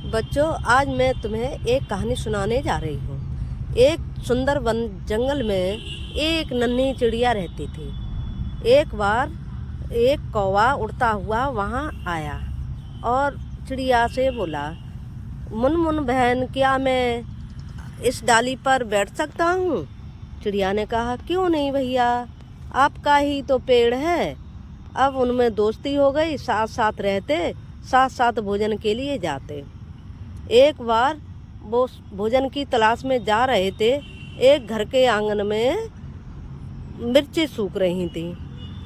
बच्चों, आज मैं तुम्हें एक कहानी सुनाने जा रही हूँ। एक सुंदर वन जंगल में एक नन्ही चिड़िया रहती थी। एक बार एक कौवा उड़ता हुआ वहाँ आया और चिड़िया से बोला, मुनमुन बहन, क्या मैं इस डाली पर बैठ सकता हूँ? चिड़िया ने कहा, क्यों नहीं भैया, आपका ही तो पेड़ है। अब उनमें दोस्ती हो गई, साथ साथ रहते, साथ साथ भोजन के लिए जाते। एक बार वो भोजन की तलाश में जा रहे थे। एक घर के आंगन में मिर्चें सूख रही थी।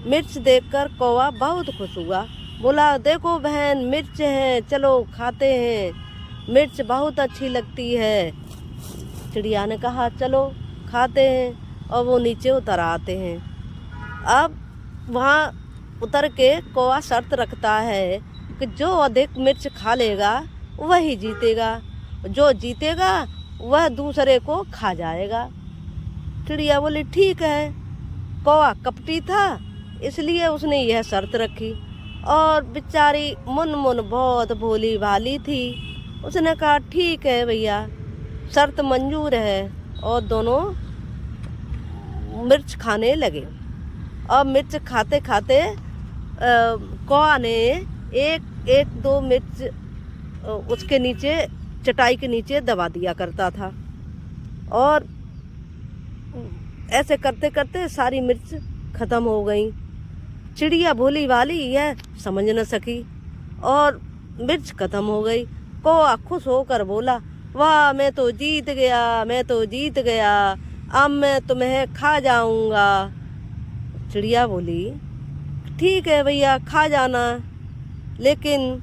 मिर्च देखकर कौवा बहुत खुश हुआ। बोला, देखो बहन, मिर्च है, चलो खाते हैं, मिर्च बहुत अच्छी लगती है। चिड़िया ने कहा, चलो खाते हैं। और वो नीचे उतर आते हैं। अब वहाँ उतर के कौवा शर्त रखता है कि जो अधिक मिर्च खा लेगा वही जीतेगा, जो जीतेगा वह दूसरे को खा जाएगा। चिड़िया बोली, ठीक है। कौवा कपटी था, इसलिए उसने यह शर्त रखी। और बेचारी मुनमुन बहुत भोली भाली थी। उसने कहा, ठीक है भैया, शर्त मंजूर है। और दोनों मिर्च खाने लगे। और मिर्च खाते खाते कौवा ने एक दो मिर्च उसके नीचे, चटाई के नीचे दबा दिया करता था। और ऐसे करते करते सारी मिर्च खत्म हो गई। चिड़िया भोली भाली यह समझ न सकी और मिर्च खत्म हो गई। कौवा खुश होकर बोला, वाह, मैं तो जीत गया, मैं तो जीत गया, अब मैं तुम्हें खा जाऊंगा। चिड़िया बोली, ठीक है भैया, खा जाना, लेकिन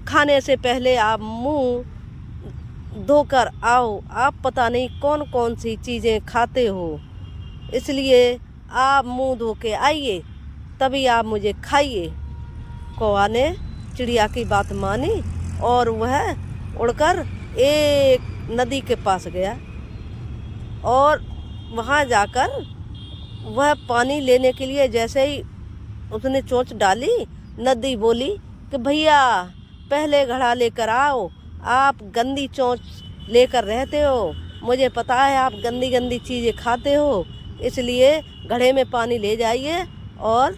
खाने से पहले आप मुंह धोकर आओ। आप पता नहीं कौन कौन सी चीज़ें खाते हो, इसलिए आप मुंह धो के आइए, तभी आप मुझे खाइए। कौवा ने चिड़िया की बात मानी और वह उड़कर एक नदी के पास गया। और वहाँ जाकर वह पानी लेने के लिए जैसे ही उसने चोंच डाली, नदी बोली कि भैया, पहले घड़ा लेकर आओ, आप गंदी चोंच लेकर रहते हो, मुझे पता है आप गंदी गंदी चीज़ें खाते हो, इसलिए घड़े में पानी ले जाइए और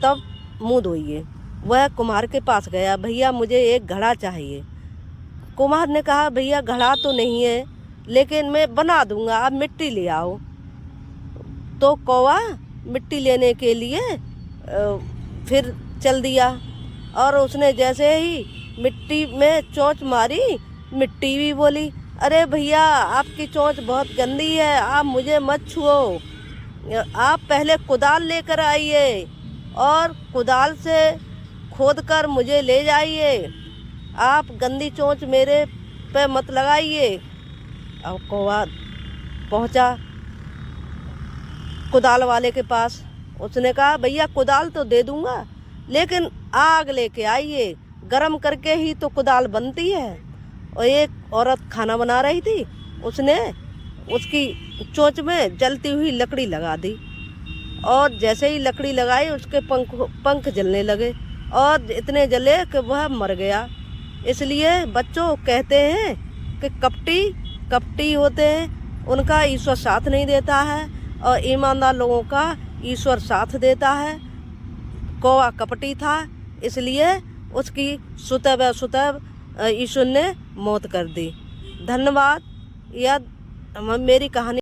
तब मुंह धोइए। वह कुम्हार के पास गया, भैया मुझे एक घड़ा चाहिए। कुम्हार ने कहा, भैया घड़ा तो नहीं है, लेकिन मैं बना दूंगा, आप मिट्टी ले आओ। तो कौवा मिट्टी लेने के लिए फिर चल दिया। और उसने जैसे ही मिट्टी में चोंच मारी, मिट्टी भी बोली, अरे भैया, आपकी चोंच बहुत गंदी है, आप मुझे मत छुओ, आप पहले कुदाल लेकर आइए और कुदाल से खोदकर मुझे ले जाइए, आप गंदी चोंच मेरे पे मत लगाइए। अब कौवा पहुंचा कुदाल वाले के पास। उसने कहा, भैया कुदाल तो दे दूंगा, लेकिन आग लेके आइए, गरम करके ही तो कुदाल बनती है। और एक औरत खाना बना रही थी, उसने उसकी चोंच में जलती हुई लकड़ी लगा दी। और जैसे ही लकड़ी लगाई, उसके पंख जलने लगे और इतने जले कि वह मर गया। इसलिए बच्चों कहते हैं कि कपटी होते हैं, उनका ईश्वर साथ नहीं देता है, और ईमानदार लोगों का ईश्वर साथ देता है। कौवा कपटी था, इसलिए उसकी सुतह ईश्वर ने मौत कर दी। धन्यवाद। यह मेरी कहानी